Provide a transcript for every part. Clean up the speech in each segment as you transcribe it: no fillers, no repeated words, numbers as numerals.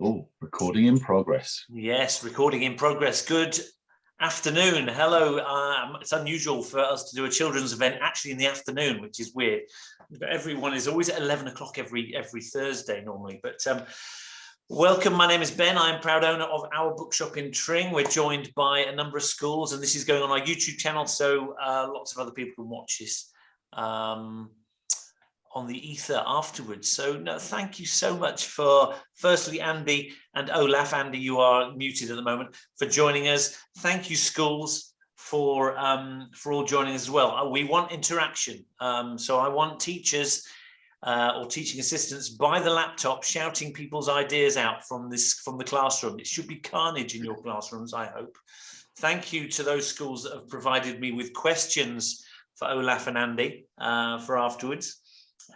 Oh, recording in progress. Yes, recording in progress. Good afternoon. Hello. It's unusual for us to do a children's event actually in the afternoon, which is weird. Everyone is always at 11 o'clock every Thursday normally. But welcome. My name is Ben. I'm proud owner of our bookshop in Tring. We're joined by a number of schools, and this is going on our YouTube channel, so lots of other people can watch this on the ether afterwards. So no, thank you so much for, firstly, Andy and Olaf. Andy, you are muted at the moment, for joining us. Thank you, schools, for all joining us as well. We want interaction, so I want teachers or teaching assistants by the laptop shouting people's ideas out from the classroom. It should be carnage in your classrooms, I hope. Thank you to those schools that have provided me with questions for Olaf and Andy for afterwards.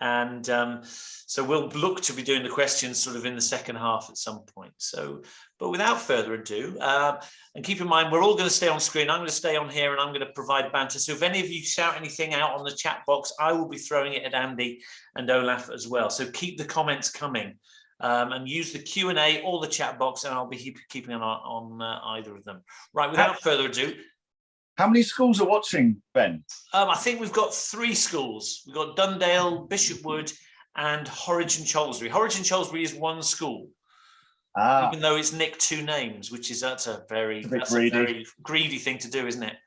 And so we'll look to be doing the questions sort of in the second half at some point. So, but without further ado, and keep in mind, we're all going to stay on screen. I'm going to stay on here and I'm going to provide banter. So if any of you shout anything out on the chat box, I will be throwing it at Andy and Olaf as well. So keep the comments coming and use the Q&A or the chat box, and I'll be keeping an eye on either of them. Right, without further ado. How many schools are watching, Ben? I think we've got 3 schools. We've got Dundale, Bishopwood, and Horwich and Cholsbury. Horwich and Cholsbury is one school, even though it's nicked 2 names, which is a very greedy thing to do, isn't it?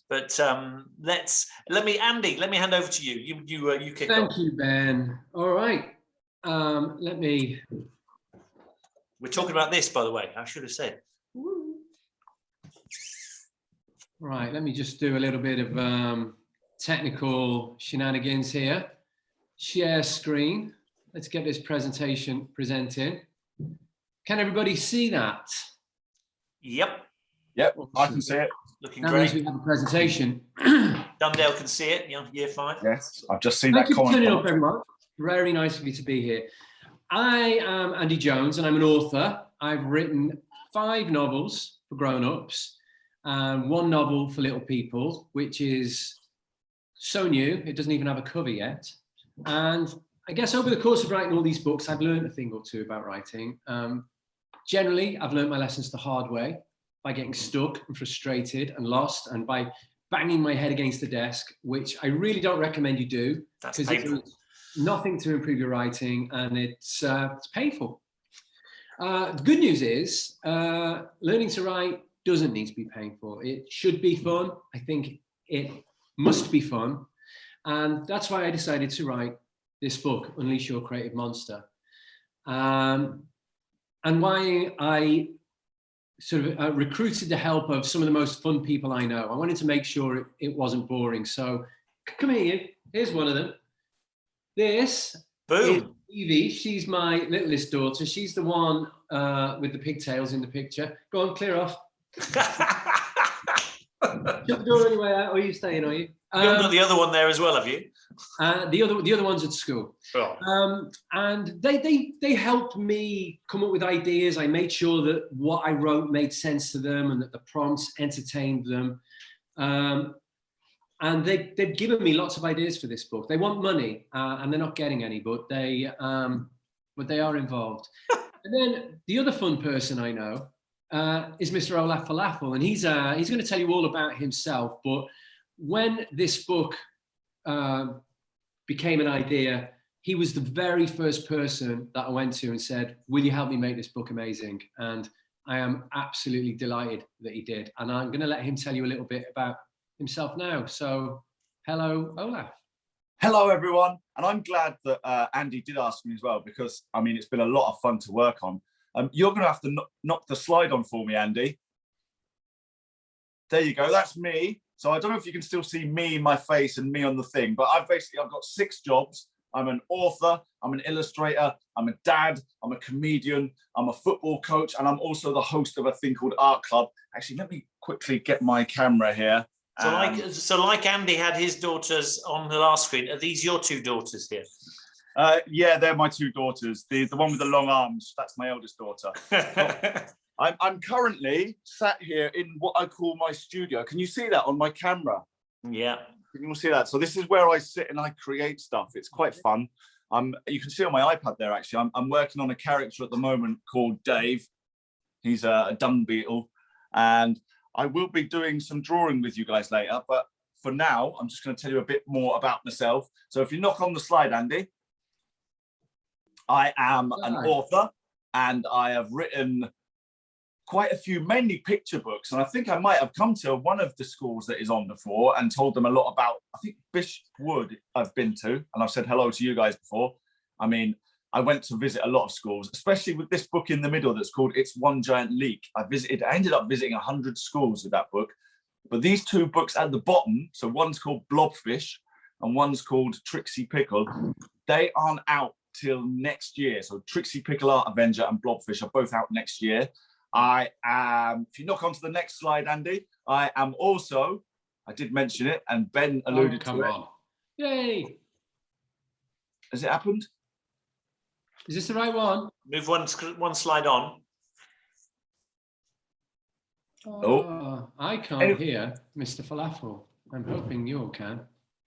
But Andy, let me hand over to you. You kick off. Thank you, Ben. All right. We're talking about this, by the way. I should have said. Right, let me just do a little bit of technical shenanigans here. Share screen. Let's get this presentation presented. Can everybody see that? Yep. Yep, I can see it. Looking that great. Means we have a presentation. Dundale can see it, year 5. Yes, I've just seen Thank that comment. Thank you for turning up, everyone. Very nice of you to be here. I am Andy Jones and I'm an author. I've written 5 novels for grown-ups. 1 novel for little people, which is so new, it doesn't even have a cover yet. And I guess over the course of writing all these books, I've learned a thing or 2 about writing. Generally, I've learned my lessons the hard way, by getting stuck and frustrated and lost, and by banging my head against the desk, which I really don't recommend you do. That's painful. It's nothing to improve your writing, and it's painful. The good news is, learning to write doesn't need to be painful. It should be fun. I think it must be fun. And that's why I decided to write this book, Unleash Your Creative Monster. And why I sort of recruited the help of some of the most fun people I know. I wanted to make sure it wasn't boring. So come here, here's one of them. This is Evie. She's my littlest daughter. She's the one with the pigtails in the picture. Go on, clear off. Shut the door anyway out, or are you staying, are you? You've got the other one there as well, have you? The other one's at school. Oh. And they helped me come up with ideas. I made sure that what I wrote made sense to them and that the prompts entertained them. And they've given me lots of ideas for this book. They want money, and they're not getting any, but they are involved. And then the other fun person I know is Mr. Olaf Falafel, and he's going to tell you all about himself. But when this book became an idea, he was the very first person that I went to and said, "Will you help me make this book amazing?" And I am absolutely delighted that he did. And I'm going to let him tell you a little bit about himself now. So, hello, Olaf. Hello, everyone. And I'm glad that Andy did ask me as well, because, I mean, it's been a lot of fun to work on. You're going to have to knock the slide on for me, Andy. There you go. That's me. So I don't know if you can still see me, my face, and me on the thing, but I've got 6 jobs. I'm an author, I'm an illustrator, I'm a dad, I'm a comedian, I'm a football coach, and I'm also the host of a thing called Art Club. Actually, let me quickly get my camera here. So like Andy had his daughters on the last screen, are these your 2 daughters here? Yeah, they're my 2 daughters. The one with the long arms, that's my eldest daughter. I'm currently sat here in what I call my studio. Can you see that on my camera? Yeah. You can all see that. So this is where I sit and I create stuff. It's quite fun. You can see on my iPad there, actually, I'm working on a character at the moment called Dave. He's a dung beetle, and I will be doing some drawing with you guys later, but for now, I'm just going to tell you a bit more about myself. So if you knock on the slide, Andy, I am an author, and I have written quite a few, mainly picture books. And I think I might have come to one of the schools that is on before and told them a lot about, I think Bishwood I've been to, and I've said hello to you guys before. I mean, I went to visit a lot of schools, especially with this book in the middle that's called It's One Giant Leak. I ended up visiting 100 schools with that book. But these two books at the bottom, so one's called Blobfish and one's called Trixie Pickle, they aren't out till next year. So Trixie Pickle Art Avenger and Blobfish are both out next year. I am, if you knock onto the next slide, Andy, I am also, I did mention it, and Ben alluded to it. Yay! Has it happened? Is this the right one? Move one slide on. Oh, I can't hear Mr. Falafel. I'm hoping you all can.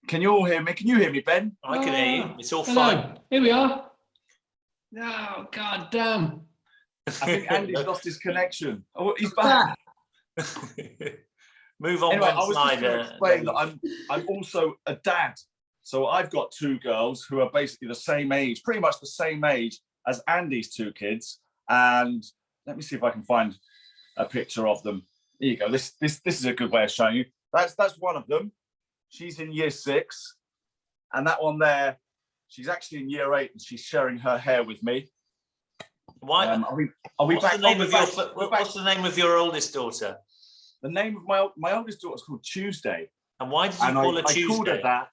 Can you all hear me? Can you hear me, Ben? I can hear you. It's all hello. fine. Here we are. No, god damn. I think Andy's lost his connection. Oh, he's back. Move on anyway, one slide. I was just going to explain that I'm also a dad. So I've got two girls who are basically the same age, pretty much the same age as Andy's two kids. And let me see if I can find a picture of them. Here you go. This is a good way of showing you. That's one of them. She's in year 6. And that one there, she's actually in year 8 and she's sharing her hair with me. Why? What's the name of your oldest daughter? The name of my oldest daughter is called Tuesday. And why did you call her Tuesday? I called her that.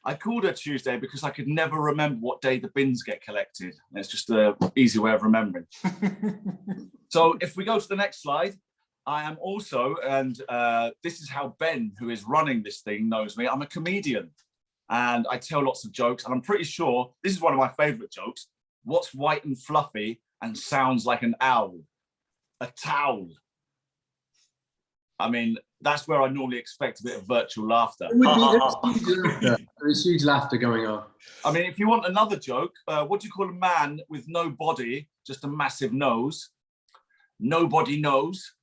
I called her Tuesday because I could never remember what day the bins get collected. And it's just an easy way of remembering. So if we go to the next slide, I am also, and this is how Ben, who is running this thing, knows me. I'm a comedian and I tell lots of jokes. And I'm pretty sure this is one of my favorite jokes. What's white and fluffy and sounds like an owl? A towel. I mean, that's where I normally expect a bit of virtual laughter. There's huge laughter going on. I mean, if you want another joke, what do you call a man with no body, just a massive nose? Nobody knows.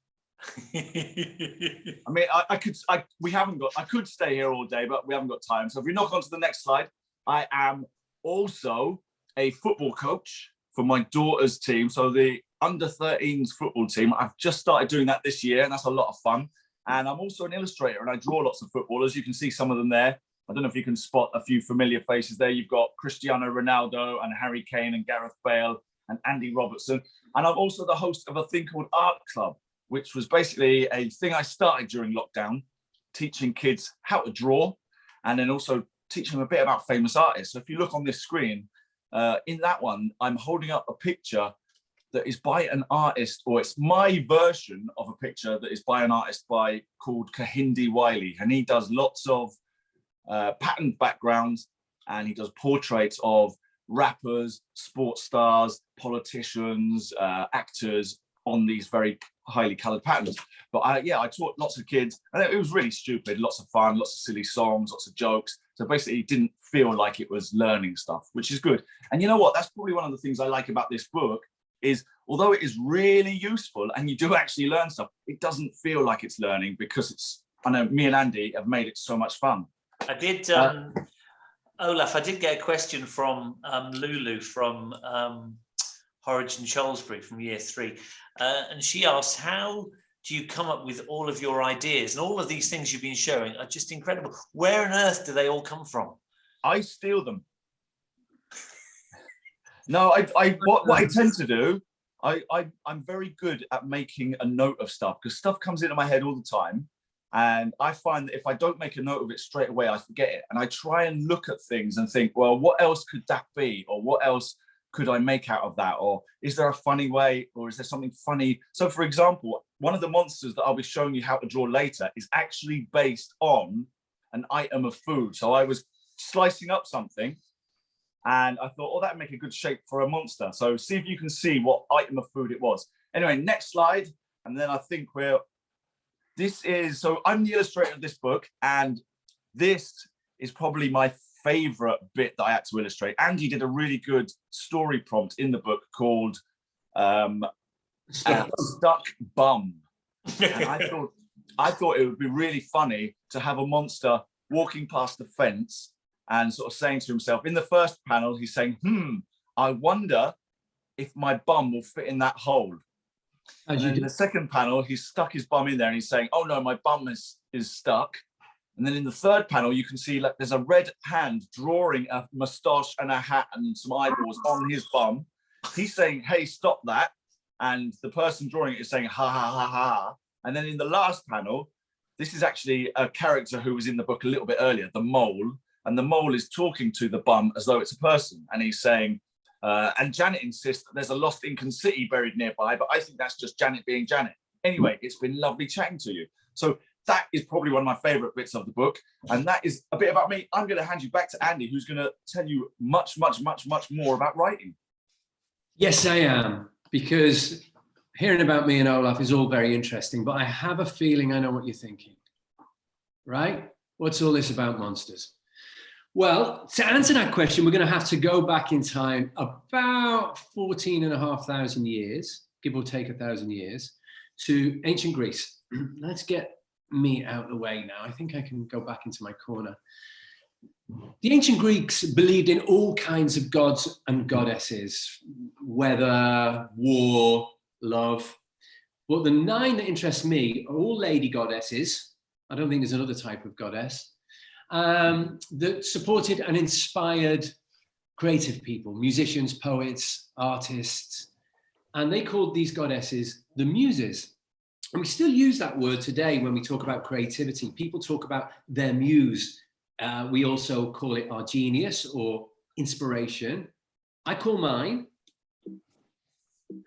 I mean, I could stay here all day, but we haven't got time. So if we knock on to the next slide, I am also a football coach for my daughter's team. So the under-13s football team, I've just started doing that this year, and that's a lot of fun. And I'm also an illustrator, and I draw lots of footballers. You can see some of them there. I don't know if you can spot a few familiar faces there. You've got Cristiano Ronaldo and Harry Kane and Gareth Bale and Andy Robertson. And I'm also the host of a thing called Art Club, which was basically a thing I started during lockdown, teaching kids how to draw and then also teaching them a bit about famous artists. So if you look on this screen, in that one, I'm holding up a picture that is by an artist, or it's my version of a picture that is by an artist called Kahindi Wiley. And he does lots of patterned backgrounds, and he does portraits of rappers, sports stars, politicians, actors on these very highly colored patterns. But I taught lots of kids, and it was really stupid, lots of fun, lots of silly songs, lots of jokes. So basically it didn't feel like it was learning stuff, which is good. And you know what, that's probably one of the things I like about this book is, although it is really useful and you do actually learn stuff, it doesn't feel like it's learning because I know me and Andy have made it so much fun. I did, Olaf, I did get a question from Lulu from Horwich and Shalsbury from year 3. And she asked, how do you come up with all of your ideas? And all of these things you've been showing are just incredible. Where on earth do they all come from? I steal them. No, what I tend to do, I'm very good at making a note of stuff because stuff comes into my head all the time. And I find that if I don't make a note of it straight away, I forget it. And I try and look at things and think, well, what else could that be? Or what else could I make out of that? Or is there a funny way? Or is there something funny? So for example, one of the monsters that I'll be showing you how to draw later is actually based on an item of food. So I was slicing up something and I thought, oh, that'd make a good shape for a monster. So see if you can see what item of food it was. Anyway, next slide. And then I think so I'm the illustrator of this book, and this is probably my favorite bit that I had to illustrate. Andy did a really good story prompt in the book called Stuck Bum. And I thought it would be really funny to have a monster walking past the fence and sort of saying to himself, in the first panel, he's saying, I wonder if my bum will fit in that hole. And then in the second panel, he's stuck his bum in there and he's saying, oh no, my bum is stuck. And then in the third panel, you can see like there's a red hand drawing a moustache and a hat and some eyeballs on his bum. He's saying, hey, stop that. And the person drawing it is saying, ha, ha, ha, ha. And then in the last panel, this is actually a character who was in the book a little bit earlier, the mole. And the mole is talking to the bum as though it's a person. And he's saying, and Janet insists that there's a lost Incan city buried nearby, but I think that's just Janet being Janet. Anyway, it's been lovely chatting to you. So that is probably one of my favorite bits of the book. And that is a bit about me. I'm going to hand you back to Andy, who's going to tell you much, much, much, much more about writing. Yes, I am, because hearing about me and Olaf is all very interesting, but I have a feeling I know what you're thinking, right? What's all this about monsters? Well, to answer that question, we're going to have to go back in time about 14,500 years, give or take 1,000 years, to ancient Greece. Let's get me out of the way now. I think I can go back into my corner. The ancient Greeks believed in all kinds of gods and goddesses, weather, war, love. But the 9 that interest me are all lady goddesses. I don't think there's another type of goddess. That supported and inspired creative people, musicians, poets, artists, and they called these goddesses the muses. And we still use that word today when we talk about creativity. People talk about their muse. We also call it our genius or inspiration. I call mine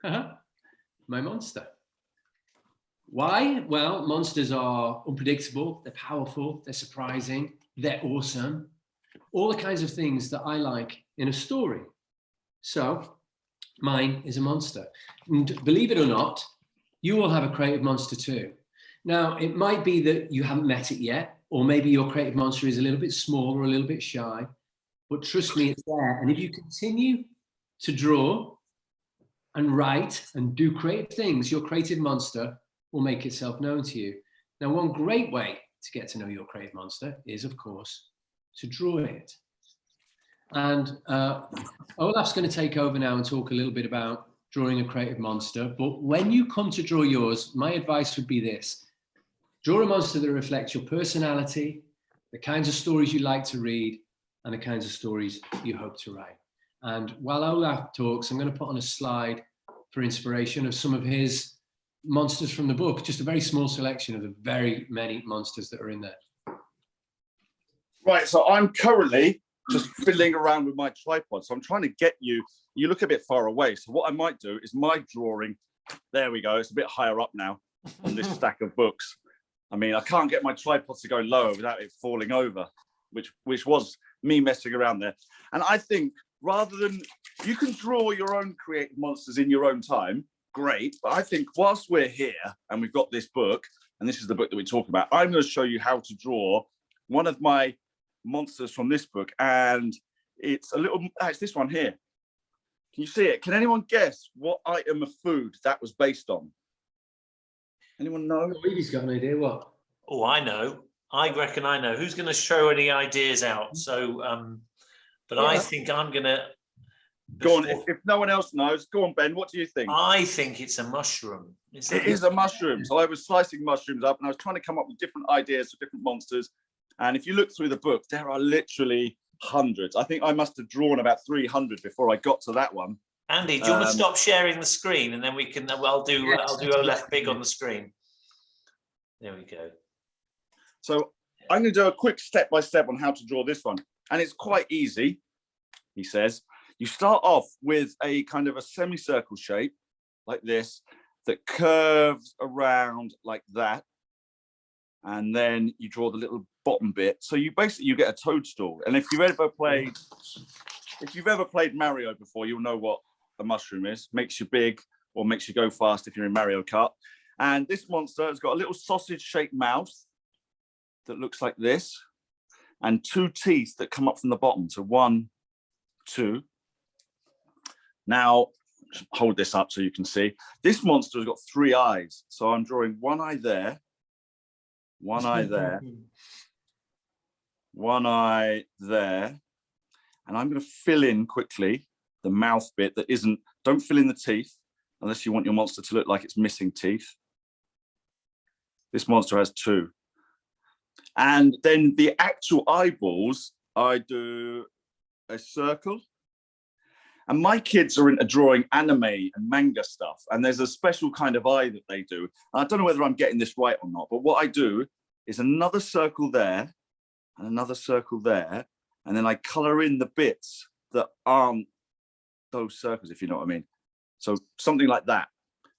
my monster. Why? Well, monsters are unpredictable, they're powerful, they're surprising, they're awesome. All the kinds of things that I like in a story. So mine is a monster. And believe it or not, you will have a creative monster too. Now, it might be that you haven't met it yet, or maybe your creative monster is a little bit small or a little bit shy, but trust me, it's there. And if you continue to draw and write and do creative things, your creative monster will make itself known to you. Now, one great way to get to know your creative monster is, of course, to draw it. And Olaf's going to take over now and talk a little bit about drawing a creative monster. But when you come to draw yours, my advice would be this. Draw a monster that reflects your personality, the kinds of stories you like to read, and the kinds of stories you hope to write. And while Olaf talks, I'm going to put on a slide for inspiration of some of his monsters from the book, just a very small selection of the very many monsters that are in there. Right, so I'm currently just fiddling around with my tripod. So I'm trying to get you, you look a bit far away. So what I might do is my drawing, there we go, it's a bit higher up now on this stack of books. I mean, I can't get my tripod to go lower without it falling over, which was me messing around there. And I think rather than, you can draw your own creative monsters in your own time, great. But I think whilst we're here and we've got this book, and this is the book that we talk about, I'm going to show you how to draw one of my monsters from this book. And it's a little, it's this one here. Can you see it? Can anyone guess what item of food that was based on? Anyone know? He's got an idea. What? Oh, I know. I reckon I know. Who's going to throw any ideas out? So, but yeah. I think I'm going to... Go on, if no one else knows, go on, Ben, what do you think? I think it's a mushroom. It is a mushroom. So I was slicing mushrooms up and I was trying to come up with different ideas for different monsters. And if you look through the book, there are literally hundreds. I think I must have drawn about 300 before I got to that one. Andy, do you want to stop sharing the screen and then we can, I'll do Olaf big on the screen. There we go. So I'm going to do a quick step-by-step on how to draw this one. And it's quite easy, he says. You start off with a kind of a semicircle shape like this that curves around like that. And then you draw the little bottom bit. So you basically, you get a toadstool. And if you've ever played Mario before, you'll know what a mushroom is. Makes you big or makes you go fast if you're in Mario Kart. And this monster has got a little sausage-shaped mouth that looks like this. and 2 teeth that come up from the bottom. So 1, 2. Now, hold this up so you can see. This monster has got 3 eyes. So I'm drawing 1 eye there, 1 eye there, 1 eye there. And I'm going to fill in quickly the mouth bit that isn't, don't fill in the teeth unless you want your monster to look like it's missing teeth. This monster has 2. And then the actual eyeballs, I do a circle. And my kids are into drawing anime and manga stuff. And there's a special kind of eye that they do. And I don't know whether I'm getting this right or not, but what I do is another circle there and another circle there. And then I color in the bits that aren't those circles, if you know what I mean. So something like that.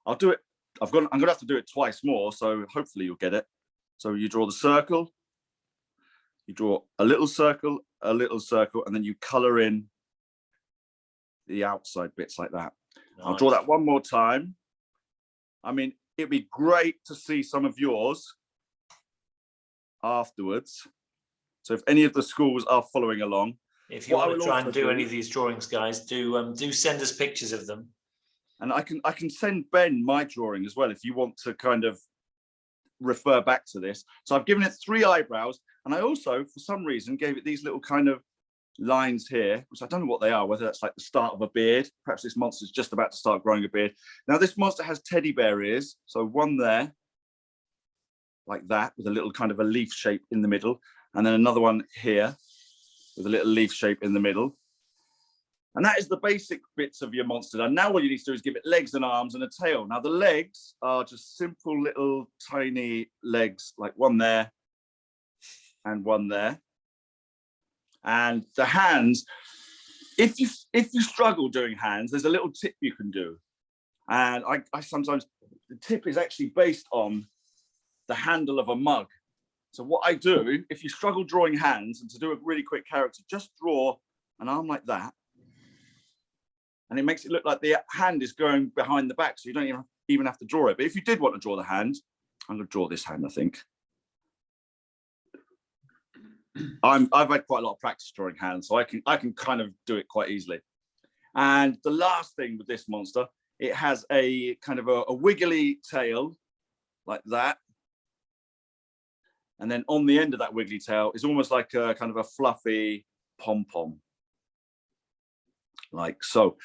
I'll do it. I'm going to have to do it twice more. So hopefully you'll get it. So you draw the circle, you draw a little circle, and then you color in the outside bits like that. Nice. I'll draw that one more time. I mean, it'd be great to see some of yours afterwards. So if any of the schools are following along, if you want to try and do any of these drawings, guys, do send us pictures of them. And I can send Ben my drawing as well if you want to kind of refer back to this. So I've given it 3 eyebrows, and I also, for some reason, gave it these little kind of lines here, which I don't know what they are, whether that's like the start of a beard. Perhaps this monster's just about to start growing a beard. Now this monster has teddy bear ears, so 1 there, like that, with a little kind of a leaf shape in the middle, and then another one here with a little leaf shape in the middle. And that is the basic bits of your monster done. Now what you need to do is give it legs and arms and a tail. Now the legs are just simple little tiny legs, like 1 there and 1 there. And the hands, if you struggle doing hands, there's a little tip you can do. And I sometimes, the tip is actually based on the handle of a mug. So what I do, if you struggle drawing hands and to do a really quick character, just draw an arm like that. And it makes it look like the hand is going behind the back, so you don't even have to draw it. But if you did want to draw the hand, I'm going to draw this hand, I think. I've had quite a lot of practice drawing hands, so I can kind of do it quite easily. And the last thing with this monster, it has a kind of a wiggly tail like that. And then on the end of that wiggly tail is almost like a kind of a fluffy pom-pom. Like so.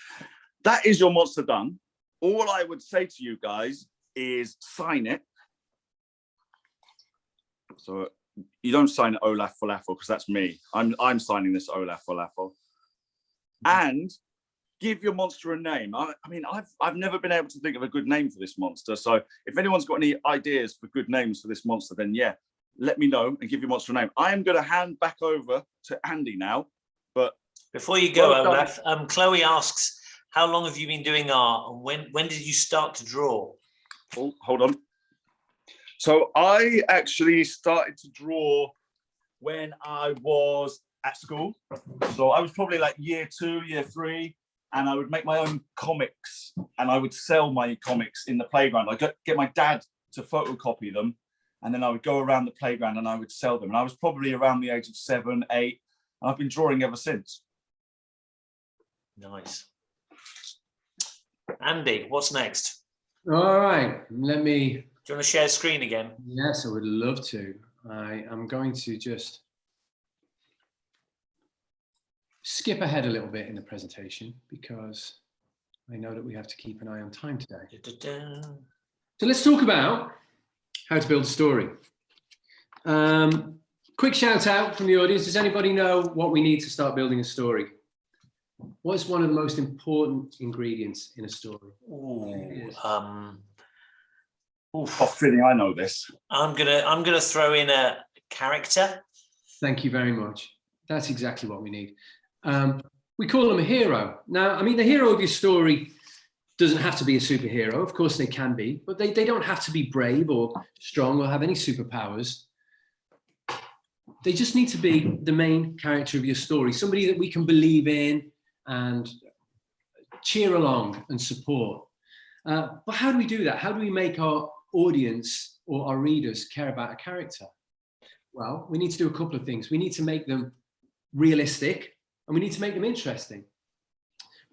That is your monster done. All I would say to you guys is sign it. So you don't sign it Olaf Falafel, because that's me. I'm signing this Olaf Falafel. And give your monster a name. I mean, I've never been able to think of a good name for this monster. So if anyone's got any ideas for good names for this monster, then yeah, let me know and give your monster a name. I am going to hand back over to Andy now. But before you go, Olaf, Chloe asks, how long have you been doing art, and when did you start to draw? Oh, hold on. So I actually started to draw when I was at school. So I was probably like year 2, year 3, and I would make my own comics, and I would sell my comics in the playground. I'd get my dad to photocopy them, and then I would go around the playground and I would sell them. And I was probably around the age of 7, 8, and I've been drawing ever since. Nice. Andy, what's next? All right, let me... Do you want to share screen again? Yes, I would love to. I am going to just skip ahead a little bit in the presentation because I know that we have to keep an eye on time today. So let's talk about how to build a story. Quick shout out from the audience. Does anybody know what we need to start building a story? What's one of the most important ingredients in a story? I know this. I'm gonna throw in a character. Thank you very much. That's exactly what we need. We call them a hero. Now, I mean, the hero of your story doesn't have to be a superhero. Of course they can be, but they don't have to be brave or strong or have any superpowers. They just need to be the main character of your story, somebody that we can believe in and cheer along and support. But how do we do that? How do we make our audience or our readers care about a character? Well, we need to do a couple of things. We need to make them realistic and we need to make them interesting.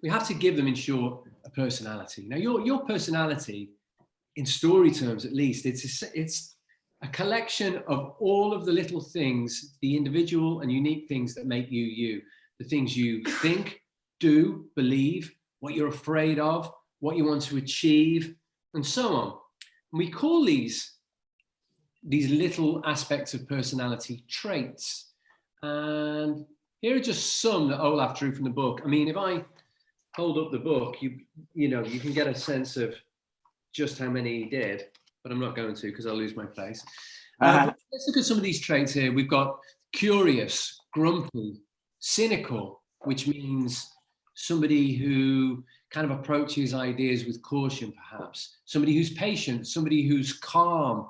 We have to give them, in short, a personality. Now, your personality, in story terms at least, it's a collection of all of the little things, the individual and unique things that make you you. The things you think, do, believe, what you're afraid of, what you want to achieve, and so on. And we call these little aspects of personality traits. And here are just some that Olaf drew from the book. I mean, if I hold up the book, you know, you can get a sense of just how many he did, but I'm not going to because I'll lose my place. Let's look at some of these traits here. We've got curious, grumpy, cynical, which means somebody who kind of approaches ideas with caution, perhaps. Somebody who's patient, somebody who's calm.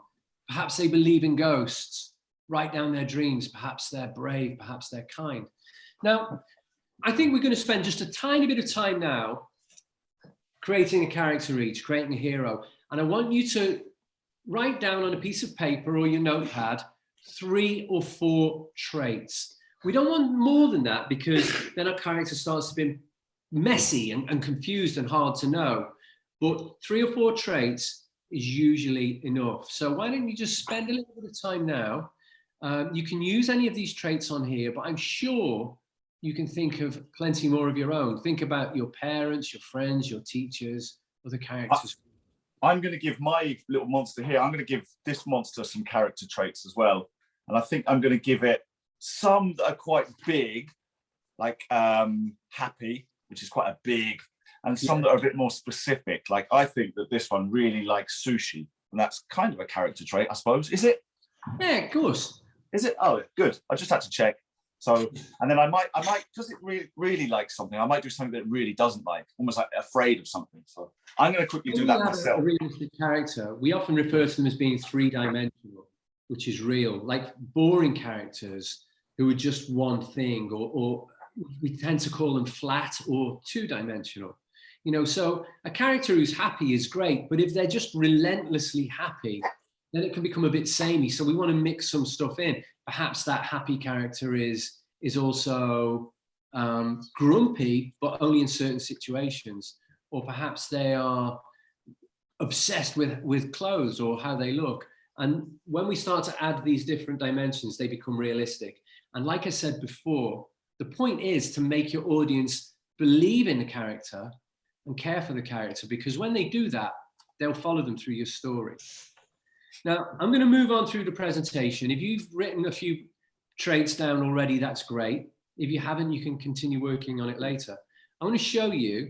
Perhaps they believe in ghosts, write down their dreams. Perhaps they're brave, perhaps they're kind. Now, I think we're going to spend just a tiny bit of time now creating a character each, creating a hero. And I want you to write down on a piece of paper or your notepad 3 or 4 traits. We don't want more than that because then our character starts to be messy and confused and hard to know. But 3 or 4 traits is usually enough. So why don't you just spend a little bit of time now? You can use any of these traits on here, but I'm sure you can think of plenty more of your own. Think about your parents, your friends, your teachers, other characters. I'm going to give my little monster here, I'm going to give this monster some character traits as well. And I think I'm going to give it some that are quite big, like happy, which is quite a big, and some that are a bit more specific. Like I think that this one really likes sushi, and that's kind of a character trait, I suppose. Is it? Yeah, of course. Is it? Oh, good. I just had to check. So, and then I might, because it really likes something, I might do something that it really doesn't like, almost like afraid of something. So I'm going to quickly do that myself. A realistic character, we often refer to them as being 3-dimensional, which is real. Like boring characters who are just one thing, or we tend to call them flat or 2-dimensional. You know, so a character who's happy is great, but if they're just relentlessly happy, then it can become a bit samey. So we want to mix some stuff in. Perhaps that happy character is also grumpy, but only in certain situations. Or perhaps they are obsessed with clothes or how they look. And when we start to add these different dimensions, they become realistic. And like I said before, the point is to make your audience believe in the character and care for the character, because when they do that, they'll follow them through your story. Now, I'm going to move on through the presentation. If you've written a few traits down already, that's great. If you haven't, you can continue working on it later. I want to show you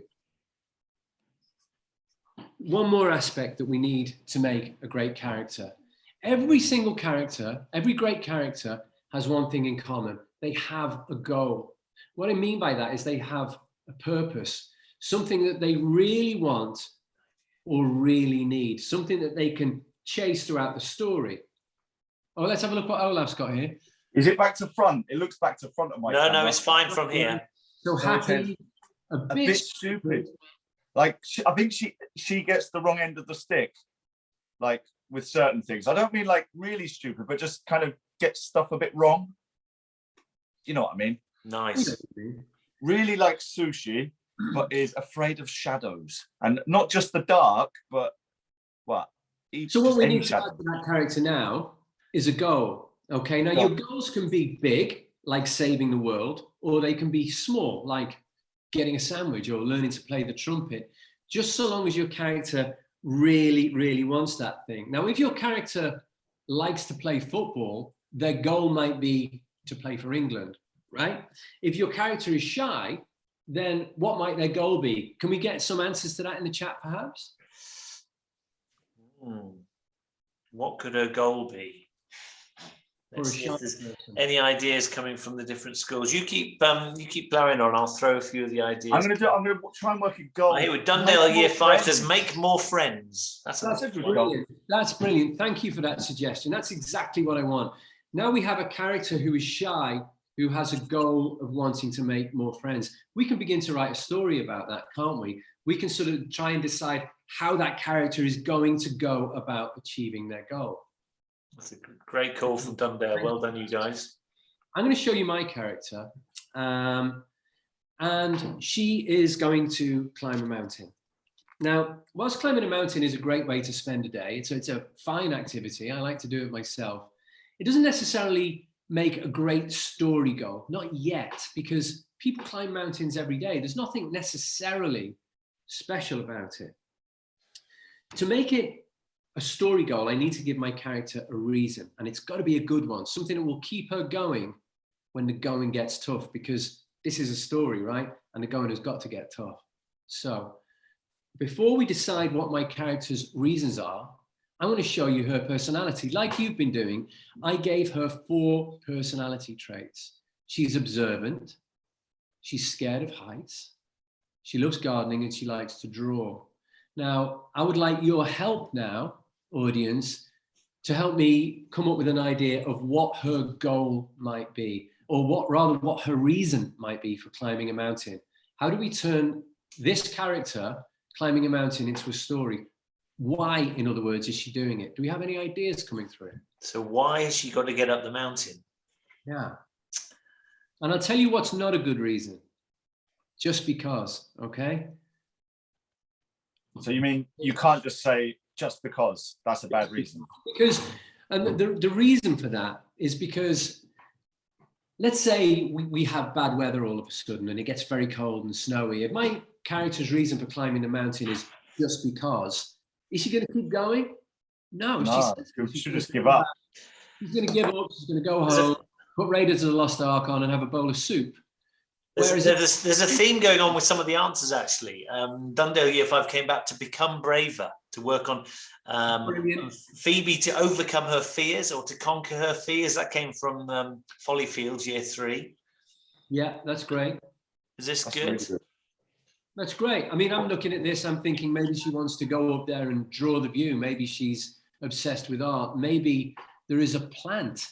one more aspect that we need to make a great character. Every single character, every great character has one thing in common. They have a goal. What I mean by that is they have a purpose, something that they really want or really need, something that they can chase throughout the story. Oh, let's have a look what Olaf's got here. Is it back to front? It looks back to front of my camera. No, it's fine from here. So happy, a bit stupid. Like, I think she gets the wrong end of the stick, like with certain things. I don't mean like really stupid, but just kind of gets stuff a bit wrong. You know what I mean? Nice. Really likes sushi, but is afraid of shadows. And not just the dark, but what? So what we need to add to that character now is a goal. Okay, now your goals can be big, like saving the world, or they can be small, like getting a sandwich or learning to play the trumpet, just so long as your character really, really wants that thing. Now, if your character likes to play football, their goal might be to play for England, right? If your character is shy, then what might their goal be? Can we get some answers to that in the chat, perhaps? What could her goal be? Let's see if there's any ideas coming from the different schools. You keep blowing on. I'll throw a few of the ideas. I'm going to try and work a goal. Here with Dundale Year 5 says make more friends. That's brilliant. That's brilliant. Thank you for that suggestion. That's exactly what I want. Now we have a character who is shy, who has a goal of wanting to make more friends. We can begin to write a story about that, can't we? We can sort of try and decide how that character is going to go about achieving their goal. That's a great call from Dundale. Well done, you guys. I'm going to show you my character. And she is going to climb a mountain. Now, whilst climbing a mountain is a great way to spend a day, it's a fine activity. I like to do it myself. It doesn't necessarily make a great story goal, not yet, because people climb mountains every day. There's nothing necessarily special about it. To make it a story goal, I need to give my character a reason, and it's got to be a good one, something that will keep her going when the going gets tough, because this is a story, right? And the going has got to get tough. So before we decide what my character's reasons are, I want to show you her personality. Like you've been doing, I gave her 4 personality traits. She's observant, she's scared of heights, she loves gardening, and she likes to draw. Now, I would like your help now, audience, to help me come up with an idea of what her goal might be, or what her reason might be for climbing a mountain. How do we turn this character climbing a mountain into a story? Why, in other words, is she doing it? Do we have any ideas coming through? So why has she got to get up the mountain? Yeah. And I'll tell you what's not a good reason. Just because, okay? So you mean you can't just say just because? That's a bad reason. Because, and the reason for that is because, let's say we have bad weather all of a sudden and it gets very cold and snowy. If my character's reason for climbing the mountain is just because, is she going to keep going? No, she should just give up. She's going to give up. She's going to go home, put Raiders of the Lost Ark on, and have a bowl of soup. There's a theme going on with some of the answers, actually. Dundale Year 5 came back to become braver, to work on Phoebe to overcome her fears or to conquer her fears. That came from Follyfields Year 3. Yeah, that's great. Is this good? Really good? That's great. I mean, I'm looking at this, I'm thinking maybe she wants to go up there and draw the view. Maybe she's obsessed with art. Maybe there is a plant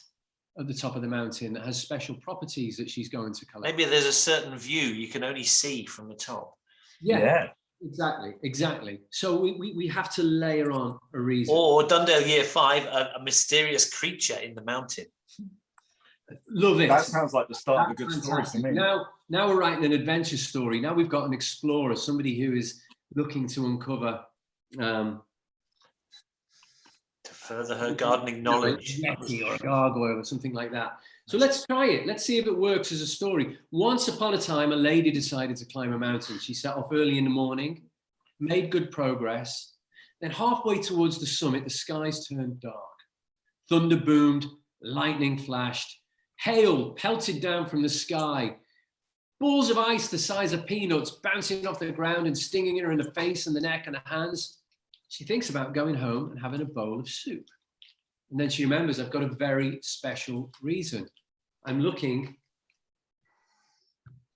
at the top of the mountain that has special properties that she's going to collect. Maybe there's a certain view you can only see from the top. Yeah. Exactly. So we have to layer on a reason. Or Dundale Year 5, a mysterious creature in the mountain. Love it. That sounds like the start of a good story to me. Now we're writing an adventure story. Now we've got an explorer, somebody who is looking to uncover to further her gardening knowledge. Or a gargoyle or something like that. So let's try it. Let's see if it works as a story. Once upon a time, a lady decided to climb a mountain. She set off early in the morning, made good progress. Then halfway towards the summit, the skies turned dark. Thunder boomed, lightning flashed, hail pelted down from the sky. Balls of ice the size of peanuts bouncing off the ground and stinging her in the face and the neck and the hands. She thinks about going home and having a bowl of soup. And then she remembers, I've got a very special reason. I'm looking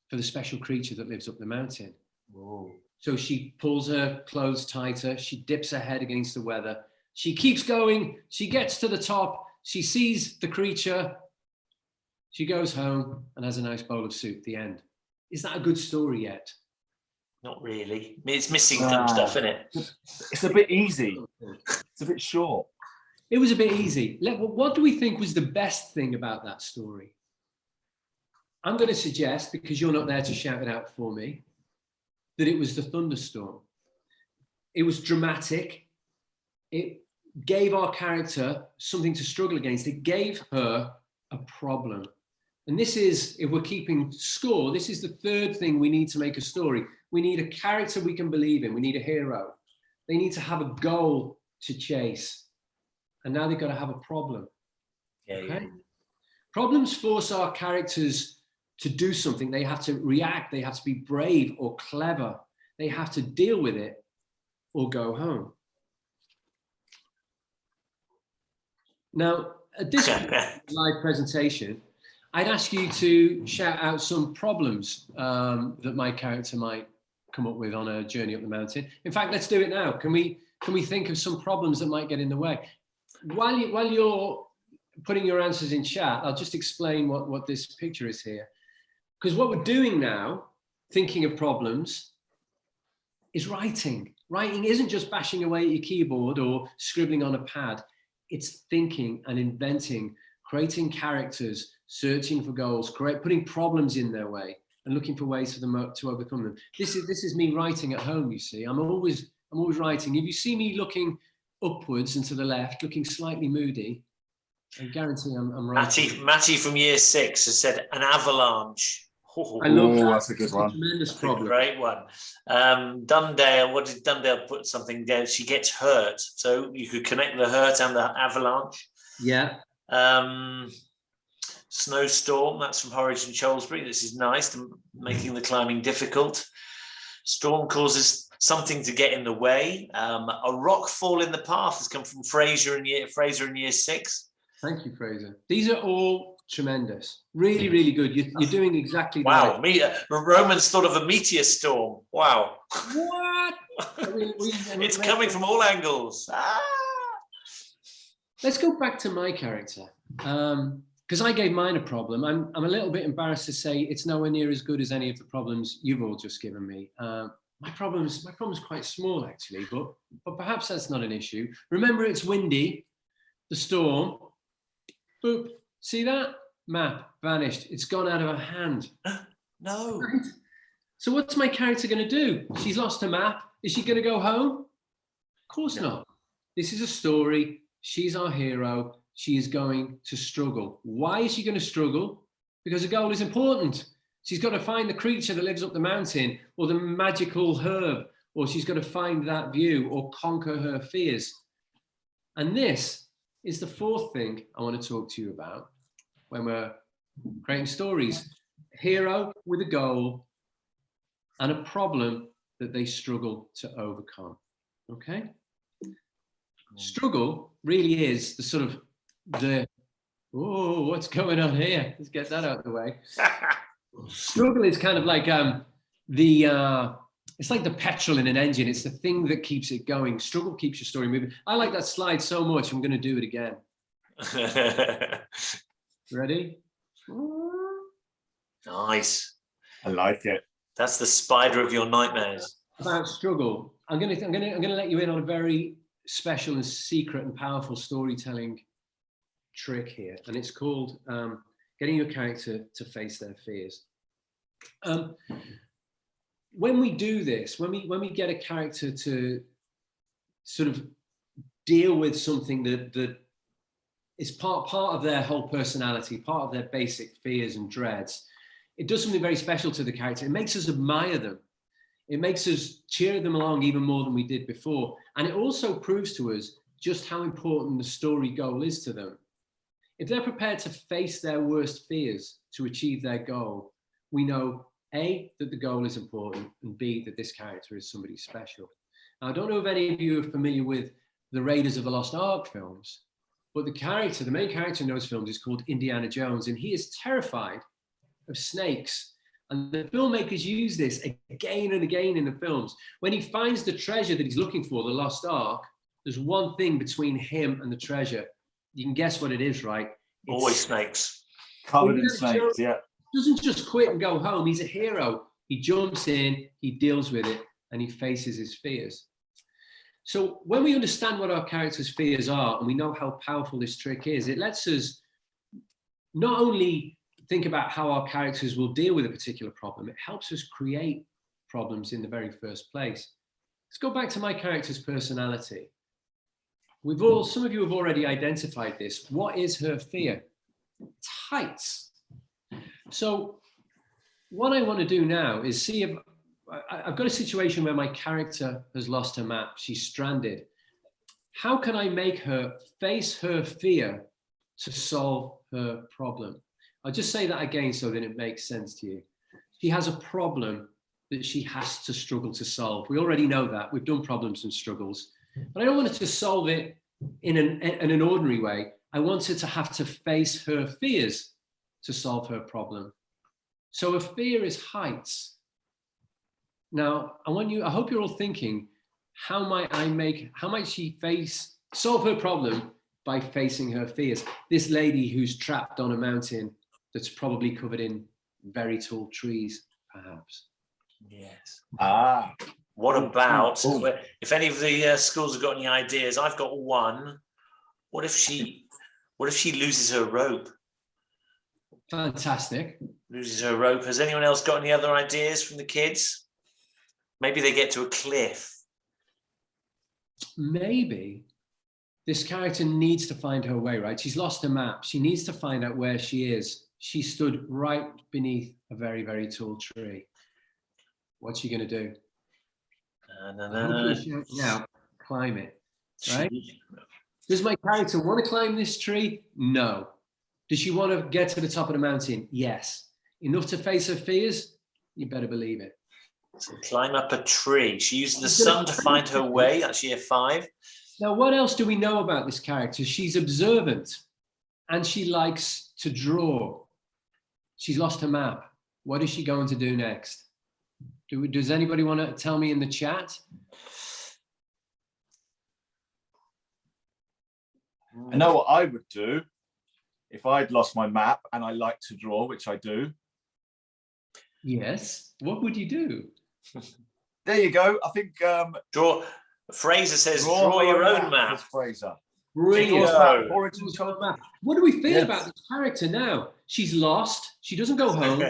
for the special creature that lives up the mountain. Whoa. So she pulls her clothes tighter. She dips her head against the weather. She keeps going. She gets to the top. She sees the creature. She goes home and has a nice bowl of soup. The end. Is that a good story yet? Not really. I mean, it's missing some stuff, isn't it? It's a bit easy. It's a bit short. It was a bit easy. What do we think was the best thing about that story? I'm going to suggest, because you're not there to shout it out for me, that it was the thunderstorm. It was dramatic. It gave our character something to struggle against. It gave her a problem. And this is, if we're keeping score, this is the third thing we need to make a story. We need a character we can believe in. We need a hero. They need to have a goal to chase. And now they've got to have a problem. Okay? Problems force our characters to do something. They have to react. They have to be brave or clever. They have to deal with it or go home. Now, at this live presentation, I'd ask you to shout out some problems that my character might come up with on a journey up the mountain. In fact, let's do it now. Can we think of some problems that might get in the way? While you're putting your answers in chat, I'll just explain what this picture is here. Because what we're doing now, thinking of problems, is writing. Writing isn't just bashing away at your keyboard or scribbling on a pad. it's thinking and inventing, creating characters, searching for goals, putting problems in their way and looking for ways for them to overcome them. This is me writing at home, you see. I'm always writing. If you see me looking upwards and to the left, looking slightly moody, I guarantee I'm writing. Matty from year 6 has said an avalanche. I love that. That's a good one. Tremendous That's problem. a great one. Dundale, what did Dundale put something down? She gets hurt. So you could connect the hurt and the avalanche. Yeah. Snowstorm, that's from Horridge and Cholesbury. This is nice, making the climbing difficult. Storm causes something to get in the way. A rock fall in the path has come from Fraser in year 6. Thank you, Fraser. These are all tremendous. Really, really good. You're doing exactly wow. right. Romans thought of a meteor storm. Wow. What? It's coming from all angles. Let's go back to my character. Because I gave mine a problem. I'm a little bit embarrassed to say it's nowhere near as good as any of the problems you've all just given me. My problem's quite small, actually, but perhaps that's not an issue. Remember, it's windy, the storm. Boop. See that? Map vanished. It's gone out of her hand. No. Right? So what's my character going to do? She's lost her map. Is she going to go home? Of course not. This is a story. She's our hero. She is going to struggle. Why is she going to struggle? Because the goal is important. She's got to find the creature that lives up the mountain, or the magical herb, or she's got to find that view or conquer her fears. And this is the fourth thing I want to talk to you about when we're creating stories. A hero with a goal and a problem that they struggle to overcome. Okay? Struggle really is the sort of what's going on here? Let's get that out of the way. Struggle is kind of like it's like the petrol in an engine. It's the thing that keeps it going. Struggle keeps your story moving. I like that slide so much. I'm going to do it again. Ready? Nice. I like it. That's the spider of your nightmares. About struggle. I'm going to let you in on a very special and secret and powerful storytelling trick here, and it's called getting your character to face their fears. When we do this, when we get a character to sort of deal with something that is part of their whole personality, part of their basic fears and dreads, it does something very special to the character. It makes us admire them. It makes us cheer them along even more than we did before. And it also proves to us just how important the story goal is to them. If they're prepared to face their worst fears to achieve their goal, we know A, that the goal is important, and B, that this character is somebody special. Now, I don't know if any of you are familiar with the Raiders of the Lost Ark films, but the main character in those films is called Indiana Jones, and he is terrified of snakes. And the filmmakers use this again and again in the films. When he finds the treasure that he's looking for, the Lost Ark, there's one thing between him and the treasure. You can guess what it is, right? Always snakes. Covered in snakes, yeah. Doesn't just quit and go home. He's a hero. He jumps in, he deals with it, and he faces his fears. So when we understand what our characters' fears are, and we know how powerful this trick is, it lets us not only think about how our characters will deal with a particular problem, it helps us create problems in the very first place. Let's go back to my character's personality. Some of you have already identified this. What is her fear? It's heights. So what I want to do now is see if I've got a situation where my character has lost her map. She's stranded. How can I make her face her fear to solve her problem? I'll just say that again so that it makes sense to you. She has a problem that she has to struggle to solve. We already know that. We've done problems and struggles. But I don't want her to solve it in an ordinary way. I want her to have to face her fears to solve her problem. So her fear is heights. Now, I hope you're all thinking, how might she solve her problem by facing her fears? This lady who's trapped on a mountain that's probably covered in very tall trees, perhaps. Yes. What about, if any of the schools have got any ideas, I've got one. What if she loses her rope? Fantastic. Loses her rope. Has anyone else got any other ideas from the kids? Maybe they get to a cliff. Maybe this character needs to find her way, right? She's lost a map. She needs to find out where she is. She stood right beneath a very, very tall tree. What's she going to do? Now, climb it, right? Does my character want to climb this tree? No. Does she want to get to the top of the mountain? Yes. Enough to face her fears? You better believe it. So climb up a tree. She uses the sun to find her way. That's year 5. Now, what else do we know about this character? She's observant and she likes to draw. She's lost her map. What is she going to do next? Does anybody want to tell me in the chat? I know what I would do if I'd lost my map and I like to draw, which I do. Yes. What would you do? There you go. I think draw. Fraser says, draw your own map. Fraser. Brilliant. Origin map. What do we feel about this character now? She's lost. She doesn't go home.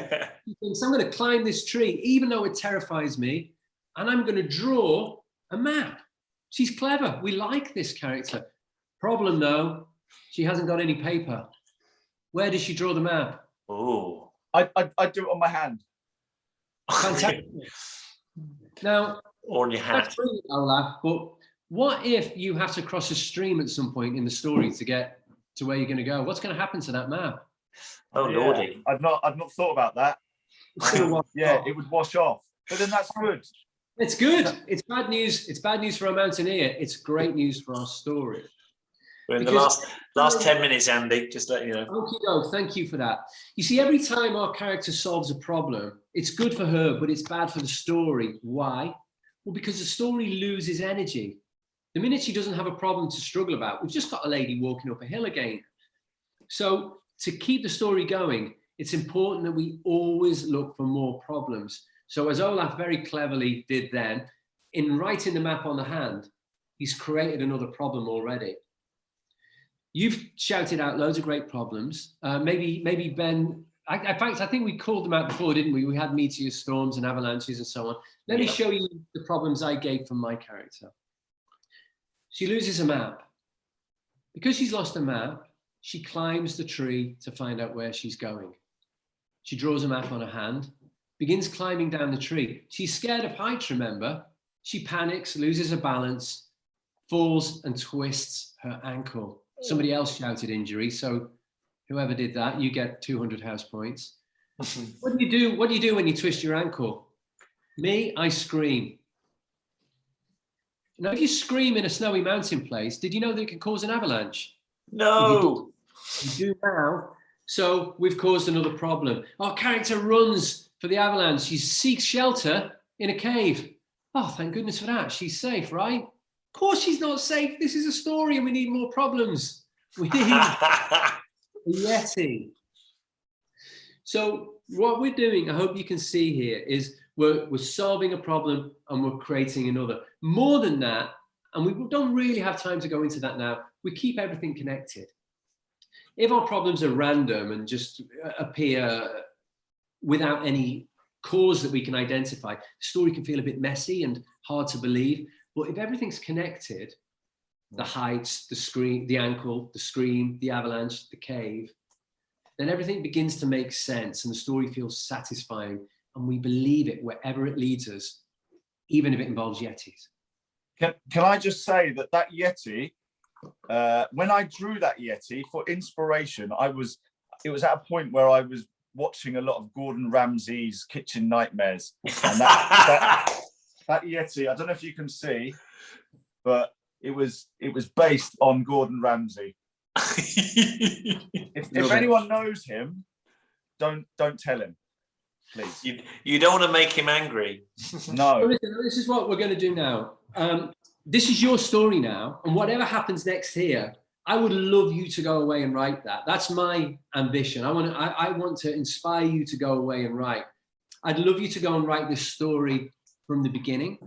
She thinks, I'm going to climb this tree, even though it terrifies me, and I'm going to draw a map. She's clever. We like this character. Problem, though, she hasn't got any paper. Where does she draw the map? Oh, I'd do it on my hand. Fantastic. Now, or on your hat. That's brilliant, Olaf, but what if you have to cross a stream at some point in the story to get to where you're going to go? What's going to happen to that map? Oh, yeah, lordy. I've not thought about that. Yeah, it would wash off. But then that's good. It's good. It's bad news. It's bad news for a mountaineer. It's great news for our story. We're in the last 10 minutes, Andy, just let you know. Okay, thank you for that. You see, every time our character solves a problem, it's good for her, but it's bad for the story. Why? Well, because the story loses energy. The minute she doesn't have a problem to struggle about, we've just got a lady walking up a hill again. So to keep the story going, it's important that we always look for more problems. So as Olaf very cleverly did then, in writing the map on the hand, he's created another problem already. You've shouted out loads of great problems. Maybe Ben, in fact, I think we called them out before, didn't we? We had meteor storms and avalanches and so on. Let me show you the problems I gave from my character. She loses a map. Because she's lost a map, she climbs the tree to find out where she's going. She draws a map on her hand, begins climbing down the tree. She's scared of heights, remember? She panics, loses her balance, falls and twists her ankle. Somebody else shouted injury, so whoever did that, you get 200 house points. What do you do? What do you do when you twist your ankle? Me, I scream. Now, if you scream in a snowy mountain place, did you know that it can cause an avalanche? No. You do now. So we've caused another problem. Our character runs for the avalanche. She seeks shelter in a cave. Oh, thank goodness for that. She's safe, right? Of course she's not safe. This is a story and we need more problems. We need a Yeti. So what we're doing, I hope you can see here, is we're solving a problem and we're creating another. More than that, and we don't really have time to go into that now, we keep everything connected. If our problems are random and just appear without any cause that we can identify, the story can feel a bit messy and hard to believe. But if everything's connected, the heights, the scream, the ankle, the scream, the avalanche, the cave, then everything begins to make sense and the story feels satisfying and we believe it wherever it leads us, even if it involves Yetis. Can I just say that Yeti, when I drew that Yeti for inspiration, it was at a point where I was watching a lot of Gordon Ramsay's Kitchen Nightmares. And that Yeti, I don't know if you can see, but it was based on Gordon Ramsay. if anyone knows him, don't tell him, please. You don't want to make him angry. No. So listen, this is what we're going to do now. This is your story now, and whatever happens next here, I would love you to go away and write that. That's my ambition. I want to inspire you to go away and write. I'd love you to go and write this story from the beginning,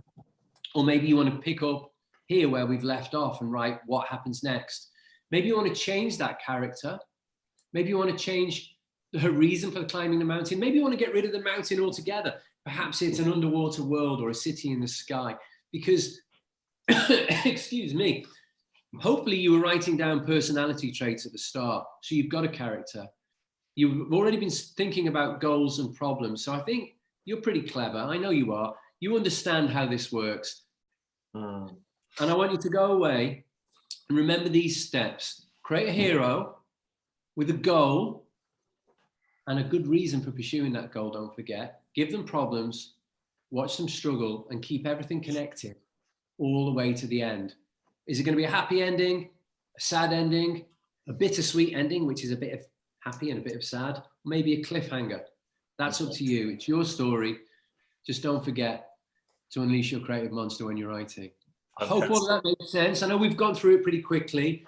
or maybe you want to pick up here where we've left off and write what happens next. Maybe you want to change that character. Maybe you want to change her reason for climbing the mountain. Maybe you want to get rid of the mountain altogether. Perhaps it's an underwater world or a city in the sky. Because, excuse me, hopefully you were writing down personality traits at the start. So you've got a character. You've already been thinking about goals and problems. So I think you're pretty clever. I know you are. You understand how this works. And I want you to go away and remember these steps. Create a hero with a goal and a good reason for pursuing that goal, don't forget. Give them problems, watch them struggle, and keep everything connected all the way to the end. Is it going to be a happy ending, a sad ending, a bittersweet ending, which is a bit of happy and a bit of sad, maybe a cliffhanger? That's up to you. It's your story. Just don't forget to unleash your creative monster when you're writing. I hope all of that makes sense. I know we've gone through it pretty quickly,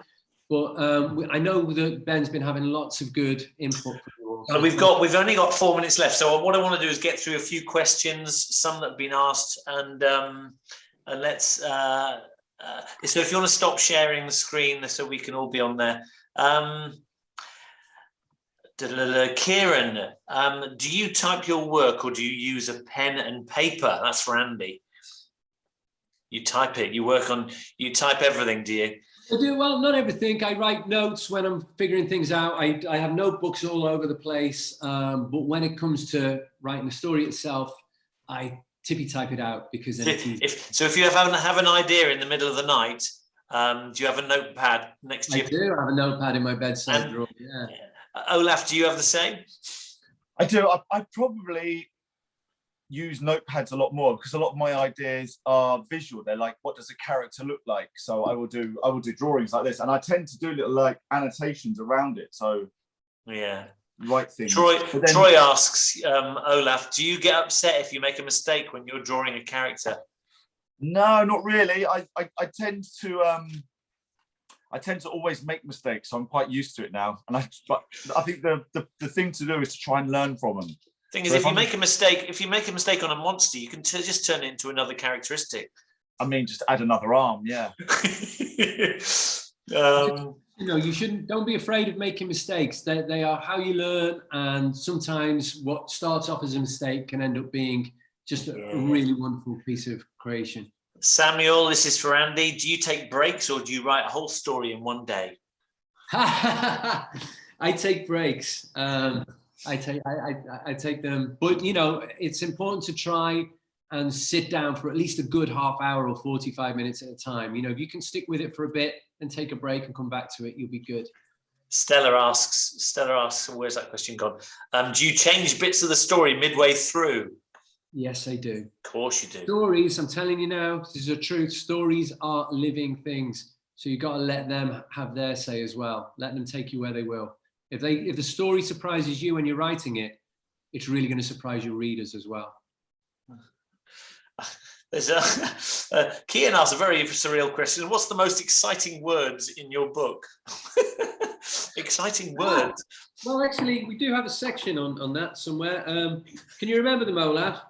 but I know that Ben's been having lots of good input from you all. Well, we've only got 4 minutes left, so what I want to do is get through a few questions, some that have been asked, and let's. So if you want to stop sharing the screen, so we can all be on there. Kieran, do you type your work or do you use a pen and paper? That's for Andy. You type it. You type everything, do you? I do. Well, not everything. I write notes when I'm figuring things out. I have notebooks all over the place. But when it comes to writing the story itself, I tippy type it out because then it's easy. If you have an idea in the middle of the night, do you have a notepad next to you? I do. I have a notepad in my bedside drawer. Yeah. Olaf, do you have the same? I do. I probably use notepads a lot more because a lot of my ideas are visual. They're like, what does a character look like? So I will do drawings like this, and I tend to do little like annotations around it. So yeah, write things. Troy asks, Olaf, do you get upset if you make a mistake when you're drawing a character? No, not really. I tend to always make mistakes, so I'm quite used to it now. And I think the thing to do is to try and learn from them. Thing is, if you make a mistake on a monster, you can just turn it into another characteristic. I mean, just add another arm, yeah. You shouldn't. Don't be afraid of making mistakes. They are how you learn, and sometimes what starts off as a mistake can end up being just a really wonderful piece of creation. Samuel, this is for Andy. Do you take breaks or do you write a whole story in one day? I take breaks. I take them, but it's important to try and sit down for at least a good half hour or 45 minutes at a time. If you can stick with it for a bit and take a break and come back to it, you'll be good. Stella asks, where's that question gone? Do you change bits of the story midway through? Yes, I do. Of course you do. Stories, I'm telling you now, this is the truth. Stories are living things. So you've got to let them have their say as well. Let them take you where they will. If the story surprises you when you're writing it, it's really going to surprise your readers as well. There's Kian asks a very surreal question. What's the most exciting words in your book? Exciting words. Well, actually, we do have a section on that somewhere. Can you remember them, Olaf?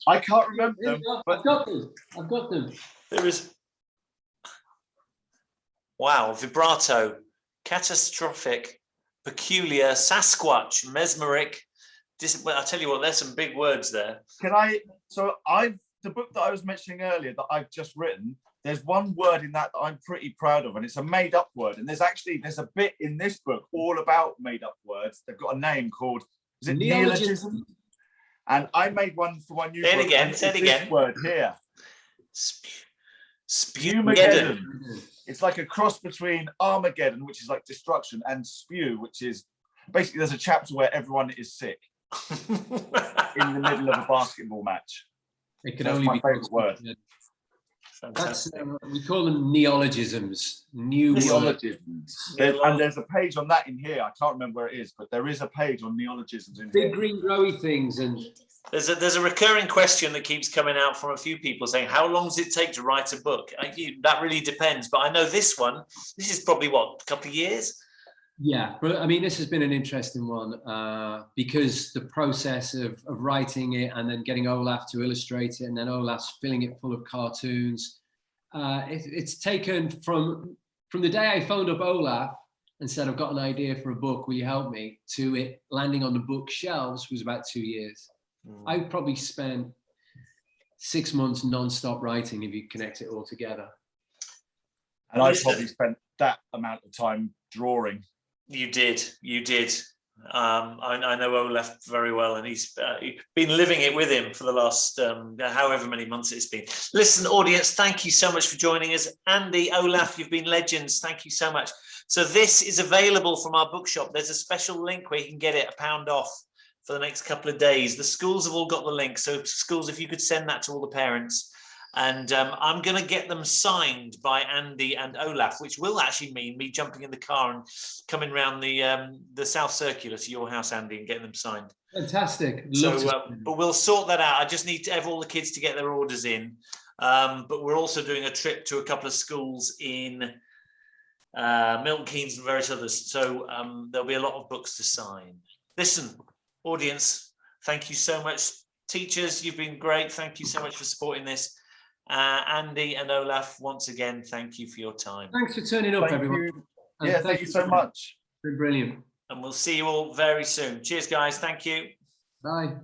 I can't remember them. I've got them. There is. Wow, vibrato, catastrophic, peculiar, Sasquatch, mesmeric. I tell you what, there's some big words there. The book that I was mentioning earlier that I've just written, there's one word in that I'm pretty proud of, and it's a made-up word. And there's a bit in this book all about made-up words. They've got a name called, is it neologism? And I made one for my new book. Say it again. This word here. Spewmageddon. It's like a cross between Armageddon, which is like destruction, and spew, which is basically there's a chapter where everyone is sick in the middle of a basketball match. It can only my be favorite word. That's we call them neologisms. Neologisms. And there's a page on that in here. I can't remember where it is, but there is a page on neologisms in here. Big green growy things. And there's a recurring question that keeps coming out from a few people saying, how long does it take to write a book? That really depends. But I know this is probably a couple of years? Yeah, but I mean, this has been an interesting one because the process of writing it and then getting Olaf to illustrate it and then Olaf's filling it full of cartoons. It's taken from from the day I phoned up Olaf and said, I've got an idea for a book, will you help me, to it landing on the bookshelves was about 2 years. I probably spent 6 months non-stop writing if you connect it all together. And I probably spent that amount of time drawing. You did. I know Olaf very well, and he's been living it with him for the last however many months it's been. Listen, audience, thank you so much for joining us. Andy, Olaf, you've been legends. Thank you so much. So this is available from our bookshop. There's a special link where you can get it £1 off for the next couple of days. The schools have all got the link. So schools, if you could send that to all the parents. And I'm going to get them signed by Andy and Olaf, which will actually mean me jumping in the car and coming round the South Circular to your house, Andy, and getting them signed. Fantastic. But we'll sort that out. I just need to have all the kids to get their orders in. But we're also doing a trip to a couple of schools in Milton Keynes and various others. So there'll be a lot of books to sign. Listen, audience, thank you so much. Teachers, you've been great. Thank you so much for supporting this. Andy and Olaf, once again, thank you for your time. Thanks for turning up, everyone. Yeah, thank you so much. It's been brilliant. And we'll see you all very soon. Cheers, guys. Thank you. Bye.